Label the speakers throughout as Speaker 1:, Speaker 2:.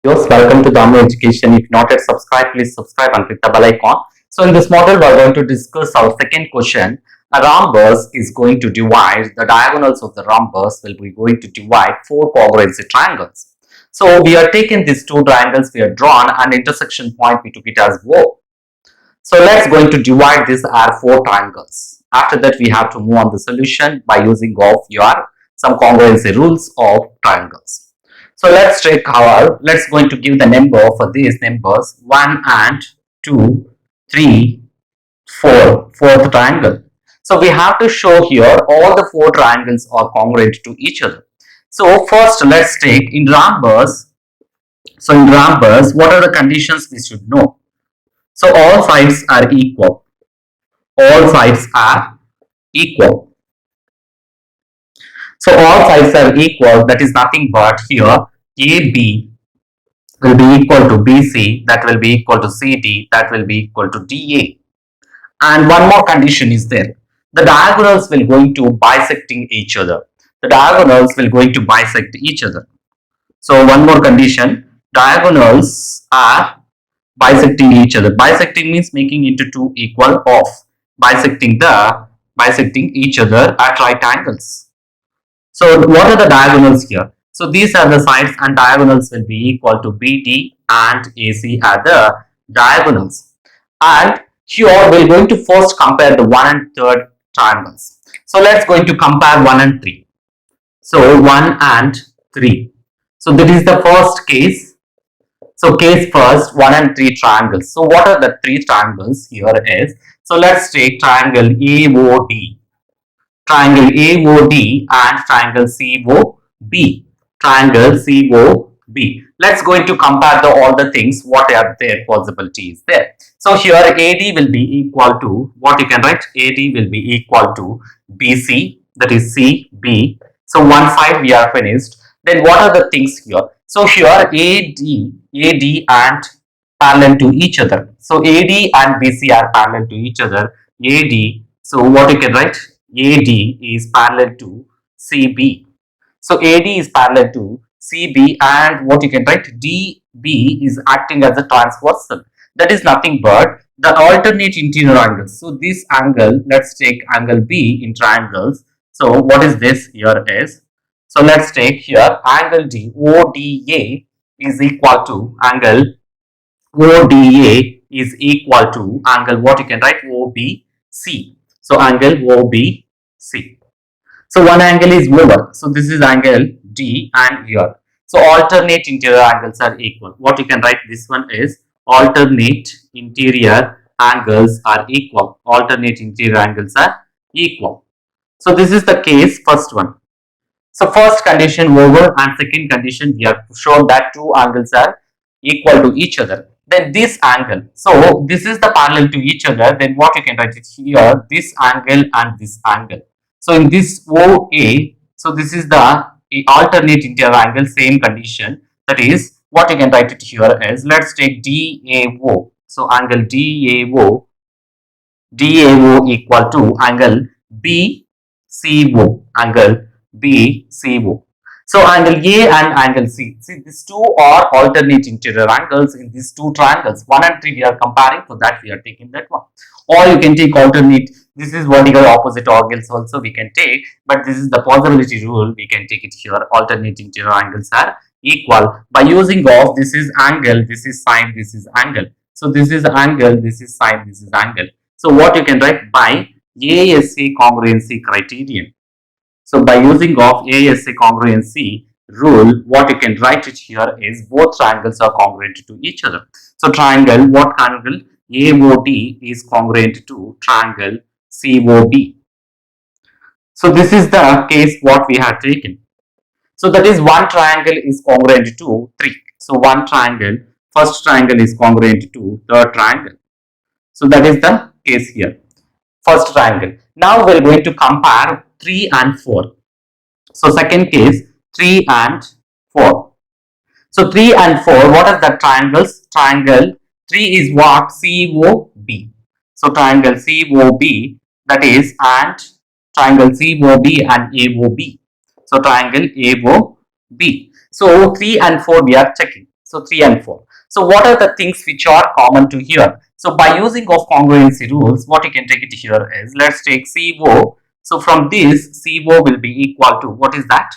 Speaker 1: Viewers, welcome to Dhamma Education. If not yet subscribed, please subscribe and click the bell icon. So in this model, we are going to discuss our second question. A rhombus is going to divide, the diagonals of the rhombus will be going to divide four congruency triangles. So we are taking these two triangles, we have drawn an intersection point, we took it as O. So let's going to divide this as four triangles. After that, we have to move on the solution by using of your some congruency rules of triangles. So let's going to give the number for these numbers 1 and 2, 3, 4, fourth triangle. So we have to show here all the four triangles are congruent to each other. So first let's take in rhombus. So in rhombus, what are the conditions we should know? So all sides are equal. All sides are equal. So all sides are equal, that is nothing but here AB will be equal to BC, that will be equal to CD, that will be equal to DA. And one more condition is there. The diagonals will going to bisecting each other. The diagonals will going to bisect each other. So one more condition, diagonals are bisecting each other. Bisecting means making into two equal of bisecting each other at right angles. So what are the diagonals here? So these are the sides and diagonals will be equal to BD and AC are the diagonals. And here we're going to first compare the 1 and 3rd triangles. So let's going to compare 1 and 3. So 1 and 3. So that is the first case. So case first, 1 and 3 triangles. So what are the three triangles here is? So let's take triangle AOD. Triangle AOD and triangle COB. Triangle COB. Let's going to compare all the things, what are their possibilities there. So here AD will be equal to, what you can write, AD will be equal to BC, that is CB. So one side we are finished. Then what are the things here? So here AD and parallel to each other. So AD and BC are parallel to each other. AD, so what you can write, AD is parallel to CB. So AD is parallel to CB and what you can write, DB is acting as a transversal. That is nothing but the alternate interior angles. So this angle, let's take angle B in triangles. So what is this here is, so let's take here angle D, ODA is equal to angle ODA is equal to angle, what you can write, OBC. So angle OBC. So one angle is over. So this is angle D and here. So alternate interior angles are equal. What you can write, this one is alternate interior angles are equal. Alternate interior angles are equal. So this is the case first one. So first condition over and second condition we have shown that two angles are equal to each other. Then this angle, so this is the parallel to each other, then what you can write it here, this angle and this angle. So in this OA, so this is the alternate interior angle, same condition, that is what you can write it here as, let's take DAO. So angle DAO equal to angle BCO, angle BCO. So angle A and angle C. See, these two are alternate interior angles in these two triangles. 1 and 3 we are comparing, so that we are taking that one. Or you can take alternate, this is vertical opposite angles also we can take, but this is the possibility rule, we can take it here, alternate interior angles are equal. By using of, this is angle, this is sine, this is angle. So this is angle, this is sine, this is angle. So what you can write, by ASA congruency criterion. So by using of ASA congruency rule, what you can write it here is both triangles are congruent to each other. So triangle, what angle? AOD is congruent to triangle COB. So this is the case what we have taken. So that is one triangle is congruent to 3. So one triangle, first triangle is congruent to third triangle. So that is the case here. First triangle. Now we are going to compare 3 and 4. So second case, 3 and 4. So 3 and 4, what are the triangles? Triangle 3 is what? COB. So triangle COB, that is, and triangle COB and AOB. So triangle AOB. So 3 and 4 we are checking. So So 3 and 4. So what are the things which are common to here? So by using of congruency rules, what you can take it here is, let's take CO. So from this, CO will be equal to, what is that?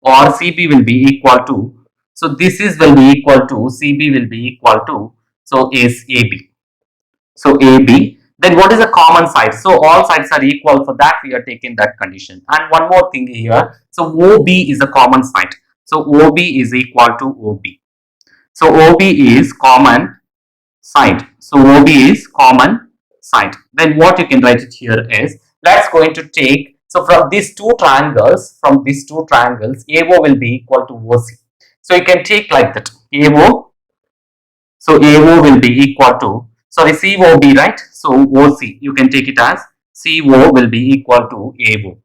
Speaker 1: Or CB will be equal to, so this is will be equal to, CB will be equal to, so is AB. So AB, then what is the common side? So all sides are equal, for that we are taking that condition. And one more thing here, so OB is a common side. So OB is equal to OB. So OB is common side. So OB is common side. Then what you can write it here is, let's going to take, so from these two triangles, AO will be equal to OC. So you can take like that, AO, so AO will be equal to, sorry, COB, right? So OC, you can take it as CO will be equal to AO.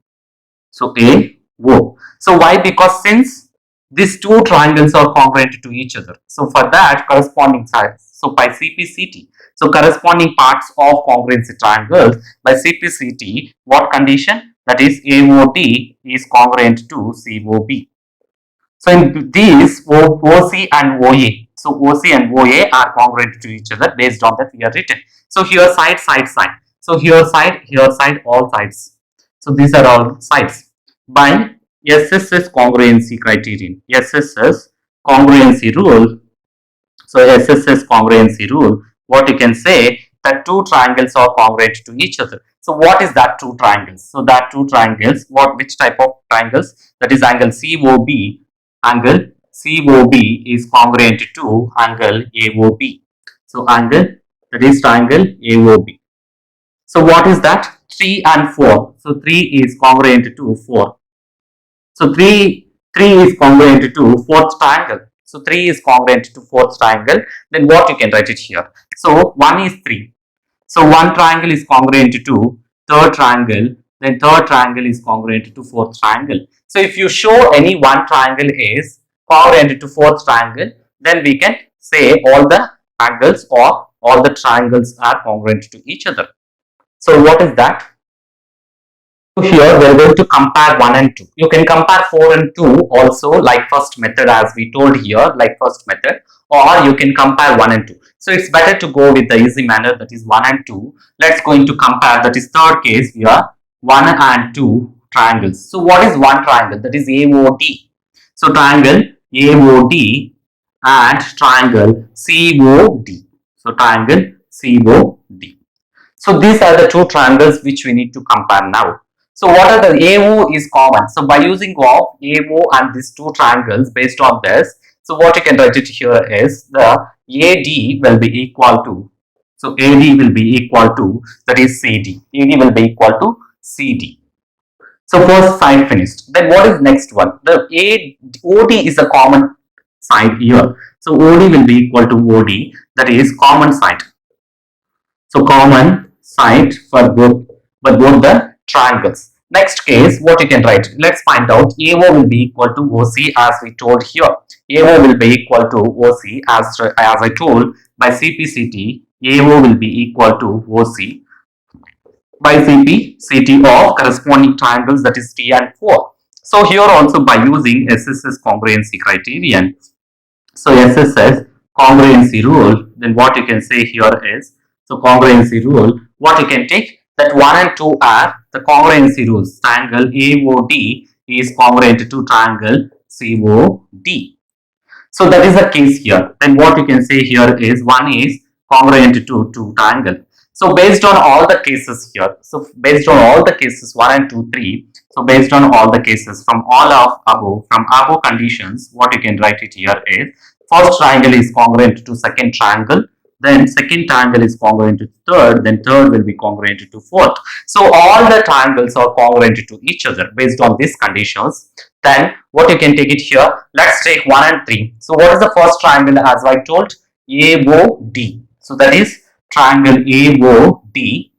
Speaker 1: So AO. So why? Because since these two triangles are congruent to each other, so for that corresponding sides, so by CPCT, so corresponding parts of congruency triangles by CPCT, what condition? That is AOD is congruent to COB. So in these OC and OA, so OC and OA are congruent to each other. Based on that we are written. So here side, so here side, all sides. So these are all sides by SSS congruency criterion, SSS congruency rule. So SSS congruency rule, what you can say, that two triangles are congruent to each other. So what is that two triangles? So that two triangles, which type of triangles? That is angle COB. Angle COB is congruent to angle AOB. So angle, that is triangle AOB. So what is that? 3 and 4. So 3 is congruent to 4. So 3 is congruent to fourth triangle. So 3 is congruent to fourth triangle. Then what you can write it here? So 1 is 3. So one triangle is congruent to third triangle. Then third triangle is congruent to fourth triangle. So if you show any one triangle is congruent to fourth triangle, then we can say all the angles or all the triangles are congruent to each other. So what is that? So here we are going to compare 1 and 2. You can compare 4 and 2 also, like first method, as we told here, like first method, or you can compare 1 and 2. So it's better to go with the easy manner, that is 1 and 2. Let's going to compare, that is third case here, 1 and 2 triangles. So what is one triangle? That is AOD. So triangle AOD and triangle COD. So triangle COD. So these are the two triangles which we need to compare now. So what are the AO is common. So by using of AO and these two triangles, based on this, so what you can write it here is, the AD will be equal to, so AD will be equal to, that is CD. AD will be equal to CD. So first side finished. Then what is next one? The OD is a common side here. So OD will be equal to OD, that is common side. So common side for both the triangles. Next case, what you can write? Let's find out. AO will be equal to OC, as we told here. AO will be equal to OC, as I told, by CPCT. AO will be equal to OC by CPCT of corresponding triangles, that is 3 and 4. So here also by using SSS congruency criterion. So SSS congruency rule, then what you can say here is, so congruency rule, what you can take, that 1 and 2 are the congruency rules. Triangle AOD is congruent to triangle COD. So that is the case here. Then what you can say here is, 1 is congruent to 2 triangle. So based on all the cases here, so based on all the cases 1 and 2, 3, so based on all the cases from all of above, from above conditions, what you can write it here is, first triangle is congruent to second triangle, then second triangle is congruent to third, then third will be congruent to fourth. So all the triangles are congruent to each other based on these conditions. Then what you can take it here, let's take 1 and 3. So what is the first triangle, as I told? AOD. So that is triangle AOD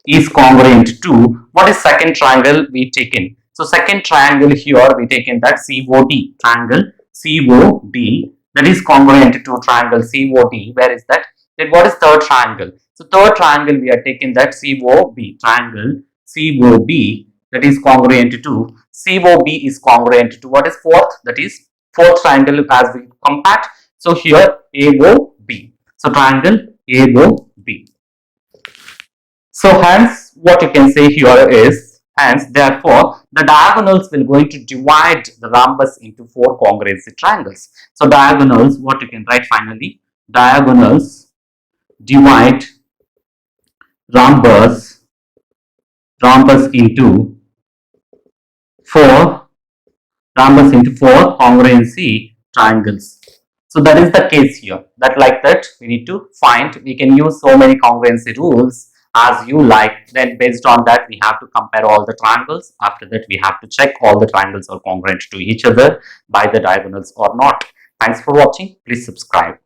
Speaker 1: is congruent to, what is second triangle we taken? So second triangle here we taken that COD, triangle COD, that is congruent to triangle COD. Where is that? Then what is third triangle? So third triangle we are taking that COB, triangle COB, that is congruent to, COB is congruent to, what is fourth? That is fourth triangle, as we compact So here AOB. So triangle AOB. So hence what you can say here is, hence therefore the diagonals will going to divide the rhombus into 4 congruency triangles. So diagonals, what you can write finally, diagonals divide rhombus into 4 congruency triangles. So that is the case here. That like that we need to find, we can use so many congruency rules as you like. Then based on that we have to compare all the triangles. After that we have to check all the triangles are congruent to each other by the diagonals or not. Thanks for watching. Please subscribe.